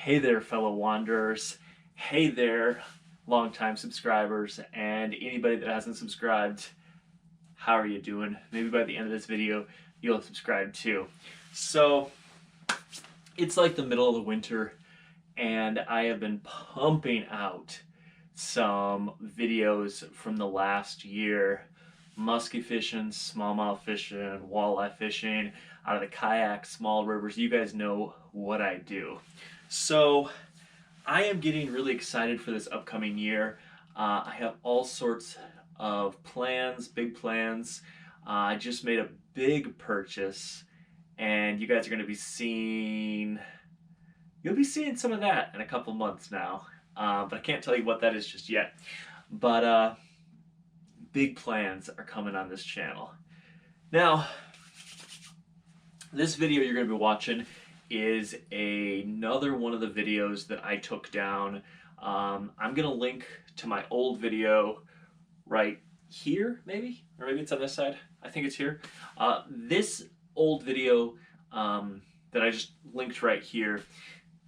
Hey there, fellow wanderers. Hey there, longtime subscribers, and anybody that hasn't subscribed. How are you doing? Maybe by the end of this video, you'll subscribe too. So, it's like the middle of the winter, and I have been pumping out some videos from the last year. Musky fishing, smallmouth fishing, walleye fishing, out of the kayak, small rivers. You guys know what I do. So I am getting really excited for this upcoming year. I have all sorts of plans, big plans. I just made a big purchase, and you guys are going to be you'll be seeing some of that in a couple months now. But I can't tell you what that is just yet. But big plans are coming on this channel. Now, this video you're going to be watching is another one of the videos that I took down. I'm going to link to my old video right here, maybe? Or maybe it's on this side. I think it's here. This old video that I just linked right here,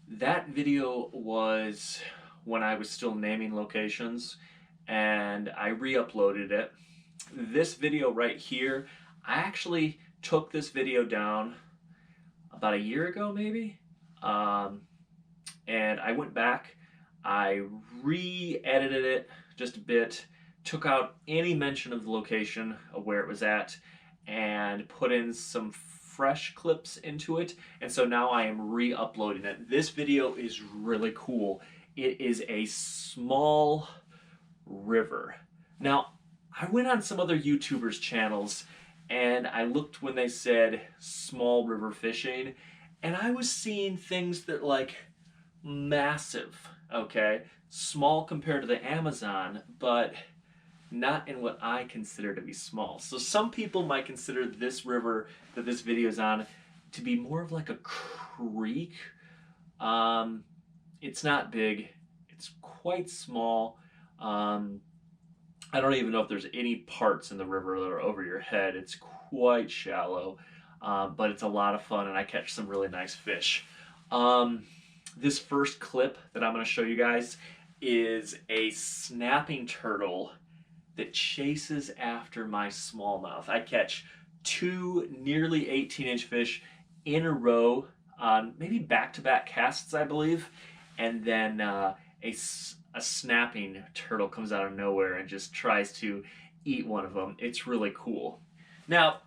that video was when I was still naming locations, and I re-uploaded it. This video right here, I actually took this video down about a year ago, maybe, and I went back, I re-edited it just a bit, took out any mention of the location of where it was at, and put in some fresh clips into it, and so now I am re-uploading it. This video is really cool. It is a small river. Now, I went on some other YouTubers' channels and I looked when they said small river fishing, and I was seeing things that like massive, okay? Small compared to the Amazon, but not in what I consider to be small. So some people might consider this river that this video is on to be more of like a creek. It's not big, it's quite small. I don't even know if there's any parts in the river that are over your head. It's quite shallow, but it's a lot of fun, and I catch some really nice fish. This first clip that I'm going to show you guys is a snapping turtle that chases after my smallmouth. I catch two nearly 18-inch fish in a row on maybe back-to-back casts, I believe, and then a snapping turtle comes out of nowhere and just tries to eat one of them. It's really cool. Now,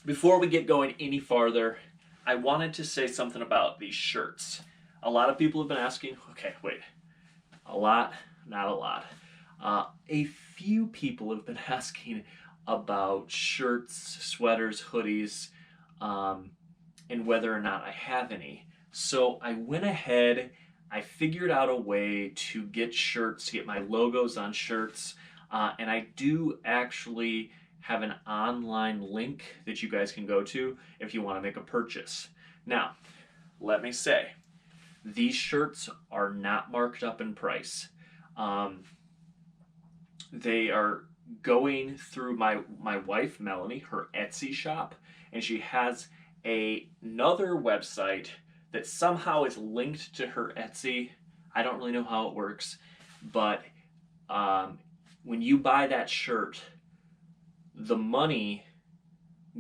before we get going any farther, I wanted to say something about these shirts. A lot of people have been asking, okay, wait, a lot, not a lot. A few people have been asking about shirts, sweaters, hoodies, and whether or not I have any. So I went ahead, I figured out a way to get shirts, to get my logos on shirts, and I do actually have an online link that you guys can go to if you want to make a purchase. Now, let me say, these shirts are not marked up in price. They are going through my wife, Melanie, her Etsy shop, and she has another website that somehow is linked to her Etsy. I don't really know how it works, but when you buy that shirt, the money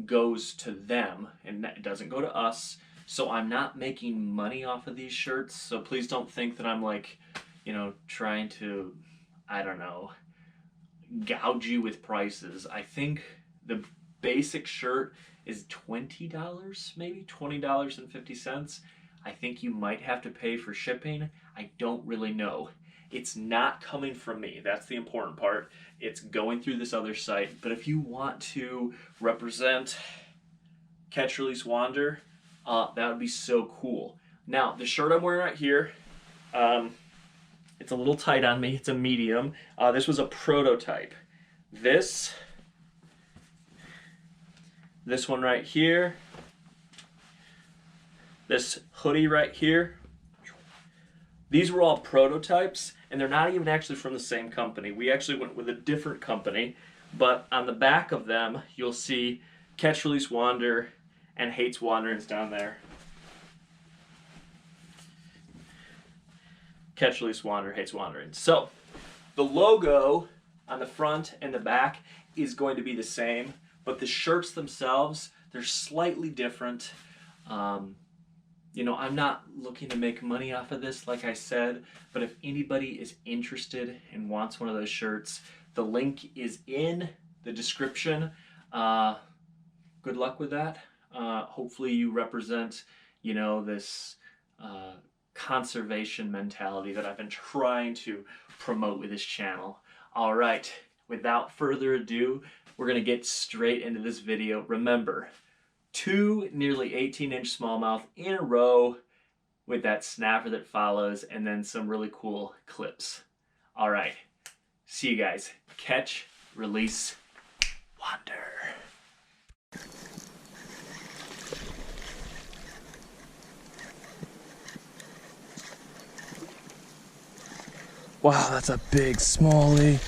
goes to them and it doesn't go to us. So I'm not making money off of these shirts. So please don't think that I'm like, trying to, I don't know, gouge you with prices. I think the basic shirt is $20, maybe $20.50. I think you might have to pay for shipping. I don't really know. It's not coming from me. That's the important part. It's going through this other site. But if you want to represent Catch, Release, Wander, that would be so cool. Now, the shirt I'm wearing right here, it's a little tight on me. It's a medium. This was a prototype. This one right here, this hoodie right here, these were all prototypes, and they're not even actually from the same company. We actually went with a different company, but on the back of them, you'll see Catch, Release, Wander, and Haight's Wanderings down there. Catch, release, wander, hates wandering. So the logo on the front and the back is going to be the same, but the shirts themselves, they're slightly different. You know, I'm not looking to make money off of this, like I said, but if anybody is interested and wants one of those shirts, the link is in the description. Good luck with that. Hopefully you represent, you know, this conservation mentality that I've been trying to promote with this channel. All right, without further ado, we're gonna get straight into this video. Remember, 2 nearly 18-inch smallmouth in a row with that snapper that follows, and then some really cool clips. All right, see you guys. Catch, release, wander. Wow, that's a big smallie.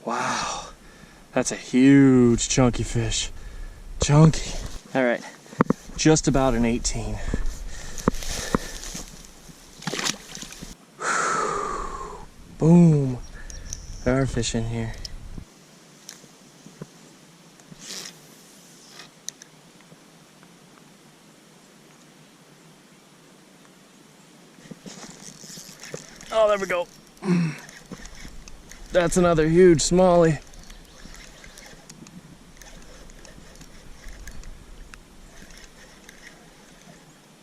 Wow, that's a huge chunky fish. Chunky. All right, just about an 18. Boom. There are fish in here. Oh, there we go. That's another huge smallie.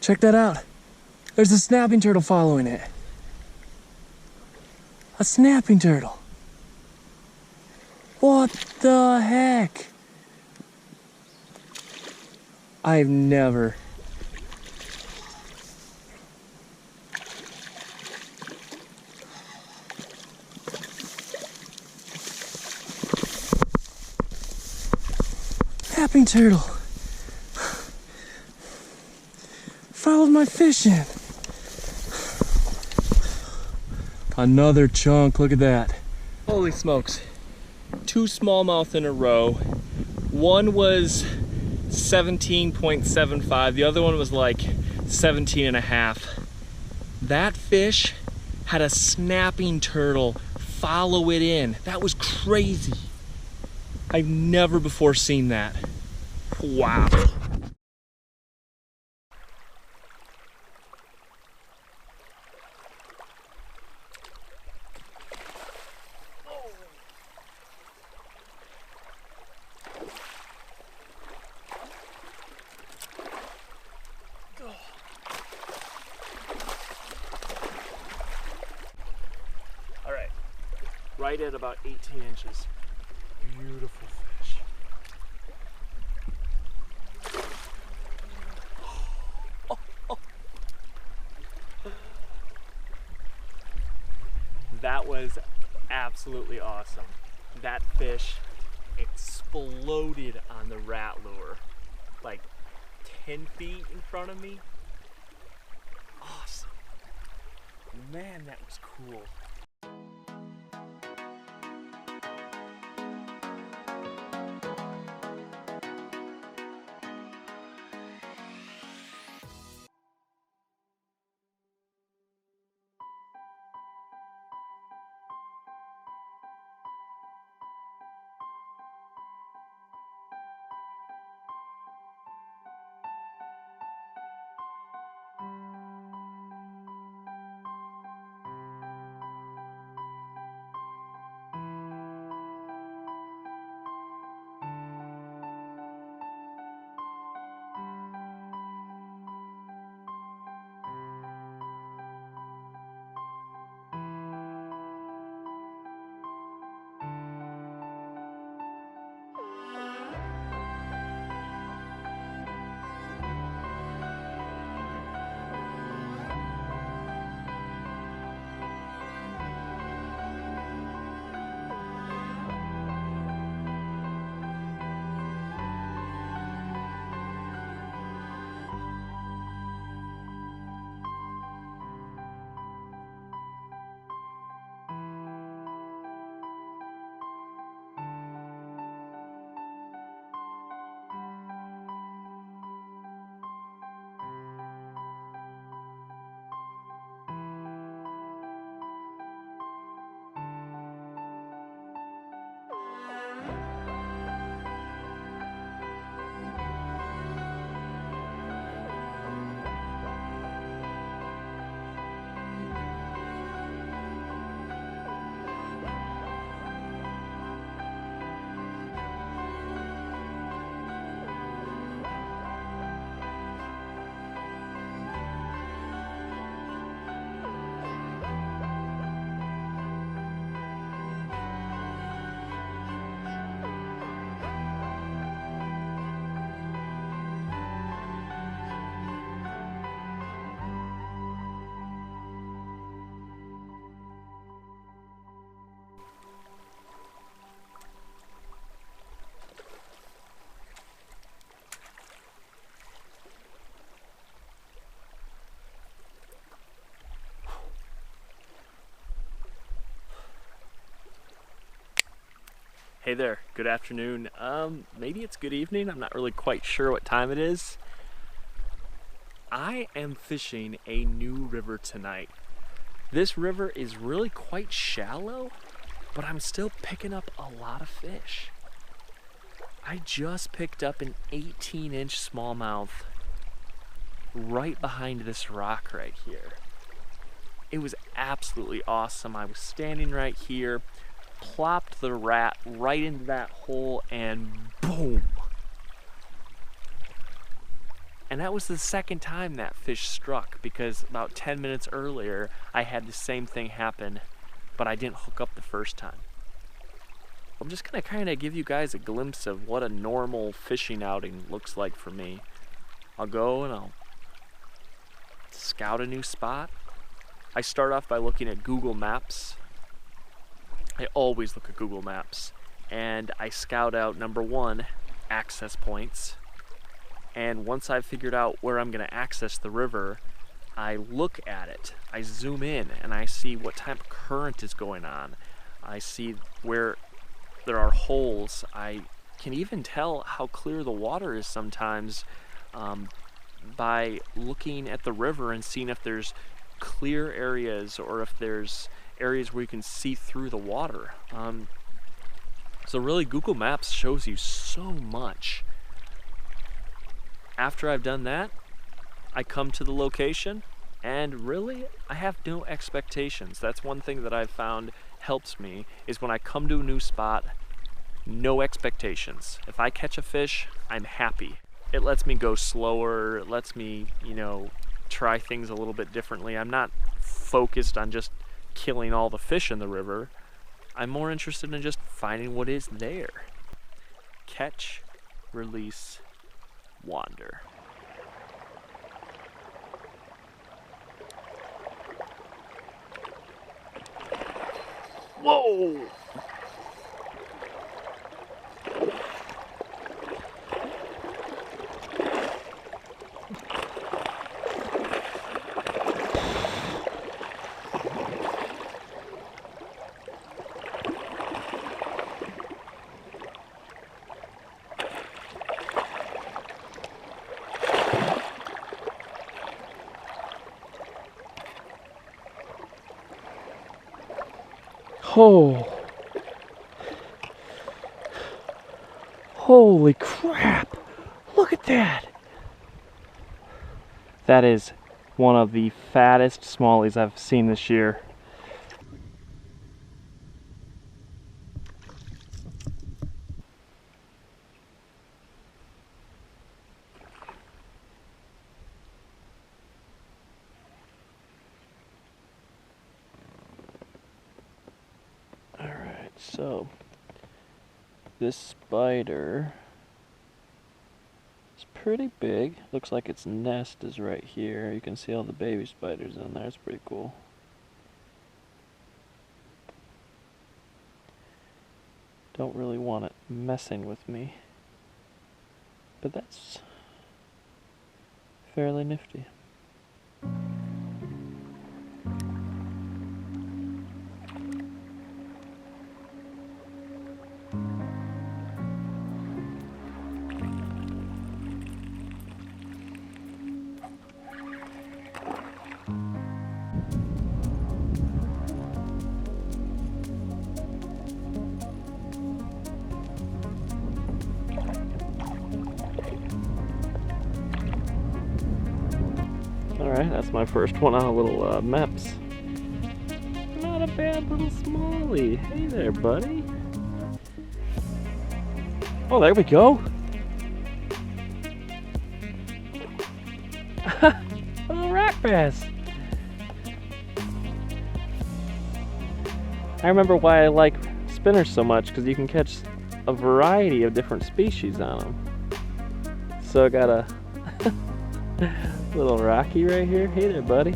Check that out. There's a snapping turtle following it. A snapping turtle. What the heck? I've never. Snapping turtle. Followed my fish in. Another chunk, look at that. Holy smokes. 2 smallmouth in a row. One was 17.75, the other one was like 17.5. That fish had a snapping turtle follow it in. That was crazy. I've never before seen that. Wow. All right, right at about 18 inches. Beautiful fish. That was absolutely awesome. That fish exploded on the rat lure, like 10 feet in front of me. Awesome. Man, that was cool. Hey there, good afternoon. Maybe it's good evening. I'm not really quite sure what time it is. I am fishing a new river tonight. This river is really quite shallow, but I'm still picking up a lot of fish. I just picked up an 18-inch smallmouth right behind this rock right here. It was absolutely awesome. I was standing right here, plopped the rat right into that hole, and boom! And that was the second time that fish struck, because about 10 minutes earlier I had the same thing happen, but I didn't hook up the first time. I'm just gonna kind of give you guys a glimpse of what a normal fishing outing looks like for me. I'll go and I'll scout a new spot. I start off by looking at Google Maps. I always look at Google Maps, and I scout out, number one, access points. And once I've figured out where I'm gonna access the river, I look at it. I zoom in and I see what type of current is going on. I see where there are holes. I can even tell how clear the water is sometimes by looking at the river and seeing if there's clear areas or if there's areas where you can see through the water. So really, Google Maps shows you so much. After I've done that, I come to the location, and really, I have no expectations. That's one thing that I've found helps me, is when I come to a new spot, no expectations. If I catch a fish, I'm happy. It lets me go slower, it lets me, try things a little bit differently. I'm not focused on just killing all the fish in the river. I'm more interested in just finding what is there. Catch, release, wander. Whoa! Oh, holy crap, look at that. That is one of the fattest smallies I've seen this year. So, this spider is pretty big. Looks like its nest is right here. You can see all the baby spiders in there. It's pretty cool. Don't really want it messing with me, but that's fairly nifty. Alright, that's my first one on a little Meps. Not a bad little smallie. Hey there, buddy. Oh, there we go. A little rock bass. I remember why I like spinners so much, because you can catch a variety of different species on them. So I got a little Rocky right here. Hey there, buddy.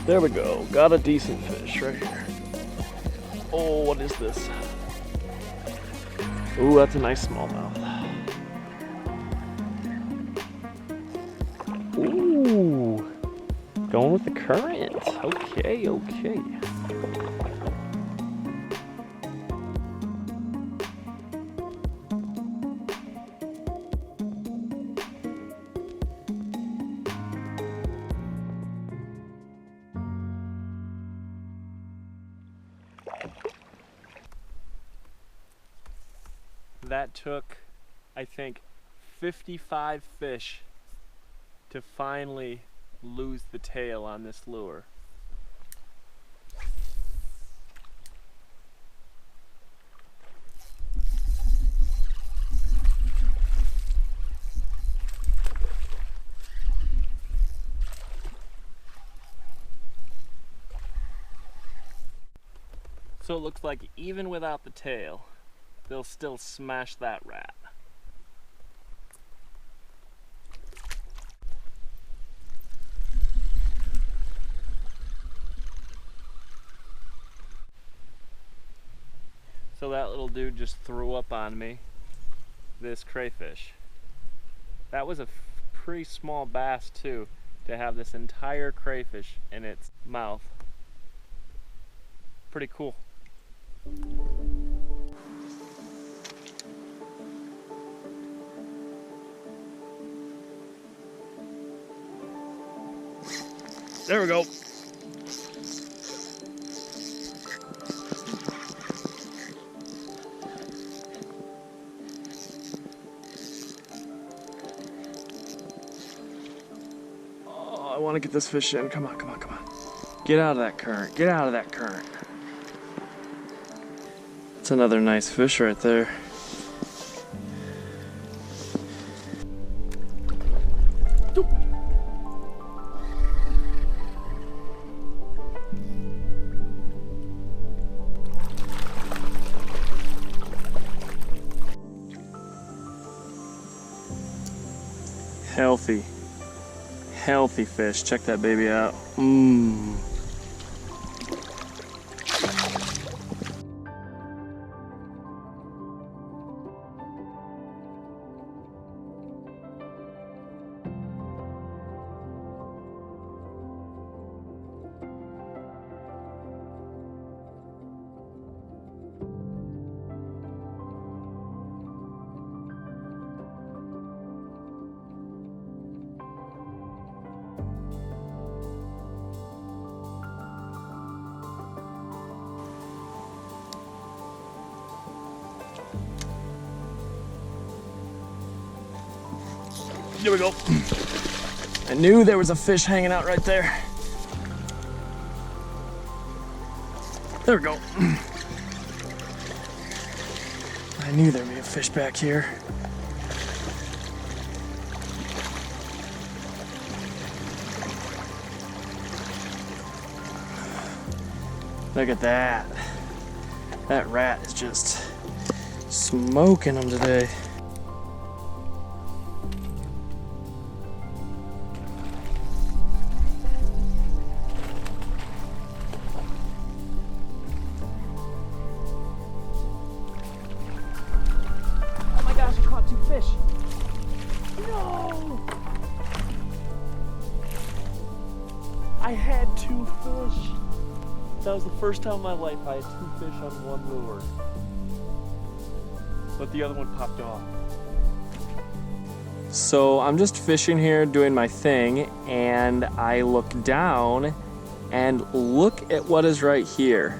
There we go. Got a decent fish right here. Oh, what is this? Ooh, that's a nice smallmouth. Ooh, going with the current. Okay, okay. That took, I think, 55 fish to finally lose the tail on this lure. So it looks like even without the tail, they'll still smash that rat. So that little dude just threw up on me this crayfish. That was a pretty small bass too, to have this entire crayfish in its mouth. Pretty cool. There we go. Oh, I want to get this fish in. Come on, come on, come on. Get out of that current. Get out of that current. That's another nice fish right there. Healthy fish. Check that baby out. Mmm. There we go. I knew there was a fish hanging out right there. There we go. I knew there'd be a fish back here. Look at that. That rat is just smoking them today. Fish. No! I had 2 fish. That was the first time in my life I had 2 fish on one lure. But the other one popped off. So I'm just fishing here doing my thing, and I look down and look at what is right here.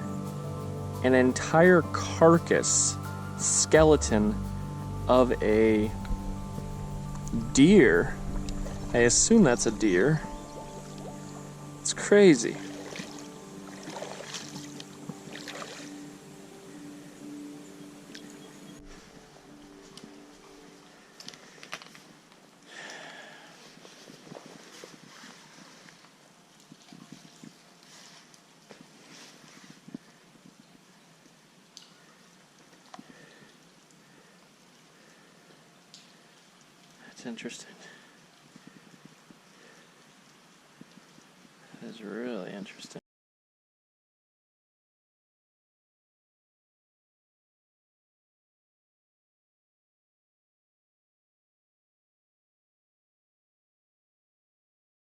An entire carcass, skeleton of a deer. I assume that's a deer. It's crazy. That's interesting. is really interesting.